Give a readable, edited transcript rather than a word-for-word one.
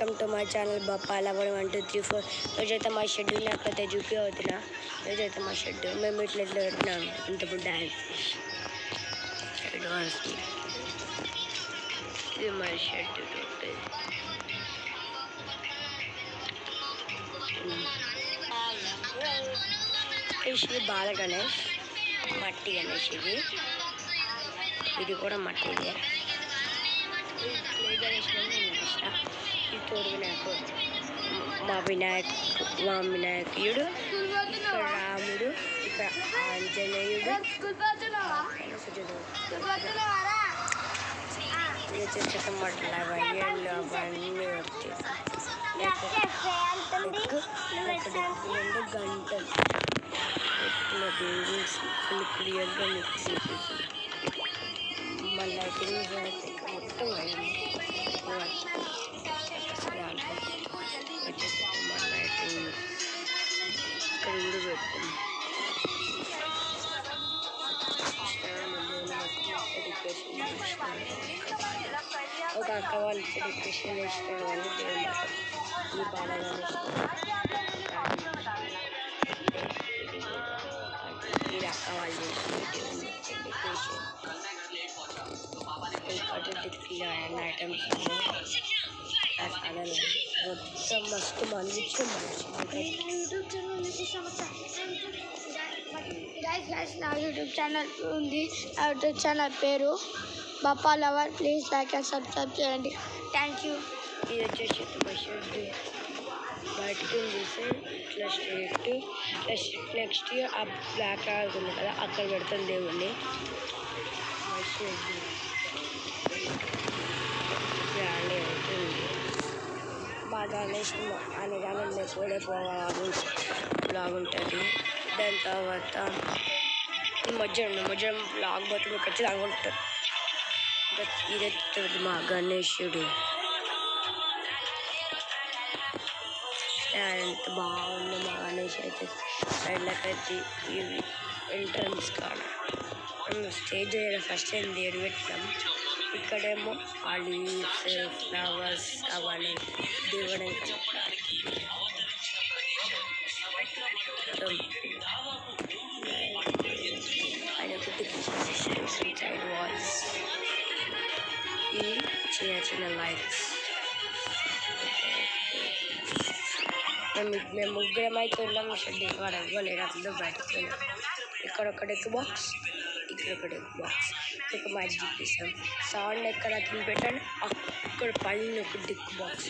Welcome to my channel బప్పాలవర్ 1 2 3 4. రోజైతే మా షెడ్ నాకైతే చూపి అవుతున్నా. రోజైతే మా షెడ్ మేము ఇట్లా పెట్టినాము ఇంతప్పుడు డ్యాన్స్ అడ్వాన్స్. ఇది మా షెడ్ ఇది బాల గణేష్, మట్టి గణేష్. ఇది కూడా మట్టిదే. ఈ తోడు వినాయకుడు, మా వినాయకుడు, ఇక్కడ రాముడు, ఇక్కడ ఆంజనేయుడు, చెట్టమట్టలు అవన్నీ అవన్నీ గంటలు దేవుడు ఫుల్ క్లియర్గా మీకు చూపిస్తుంది. మా లైటింగ్ మొత్తం వచ్చేసి మా లైటింగ్ ఇక్కడ కూడా పెట్టాం. ఒక అక్క వాళ్ళు డెకరేషన్ చేసినాడు కానీ దేవుడు ఈ బాగా ఇది అక్క వాళ్ళు చేసిన దేవుడు డెకరేషన్. ఐటమ్స్ మొత్తం మస్తు మంచి నా యూట్యూబ్ ఛానల్ ఉంది. నా యూట్యూబ్ ఛానల్ పేరు బప్పాలవర్. ప్లీజ్ లైక్ అండ్ సబ్స్క్రైబ్ చేయండి. Thank you. ఇది వచ్చేసి మా షెడ్ బయటకు చూస్తే ఇట్లా స్ట్రేట్ ఇట్లా నెక్స్ట్ ఆ బ్లాక్ ఆడుతుంది కదా అక్కడ పెడతాం దేవుణ్ణి. మా షెడ్ గ్రాండ్ అవుతుంది బాగా అనేసి అనగానే కూడా పోవాలి లాగుంటుంది. దాని తర్వాత మధ్య లాగ్ పోతే మీకు ఖచ్చితంగా ఉంటుంది. ఇదెత్తుంది మా గణేశుడు. ఎంత బాగుంది మా గణేష్ అయితే. సైడ్లకైతే ఇవి ఎంట్రన్స్ కాడ మేము స్టేజ్ ఫస్ట్ టైం దేవుడు పెట్టినాం. ఇక్కడేమో ఆ లీవ్స్ ఫ్లవర్స్ అవన్నీ దేవుడు సైడ్ వాల్స్, ఈ చిన్న లైట్స్. మేము ముగ్గురం అయితే ఉన్నాము. షెడ్ ఇక్కడ ఇవ్వలేదు, అందరూ బయటకు వెళ్ళాం. ఇక్కడ ఒక డెక్ బాక్స్, ఇక్కడ ఒక డెక్ బాక్స్, ఒక మ్యాచ్ చూపిస్తాం. సౌండ్ ఎక్కడ తిని పెట్టండి అక్కడ పైన ఒక డెక్ బాక్స్.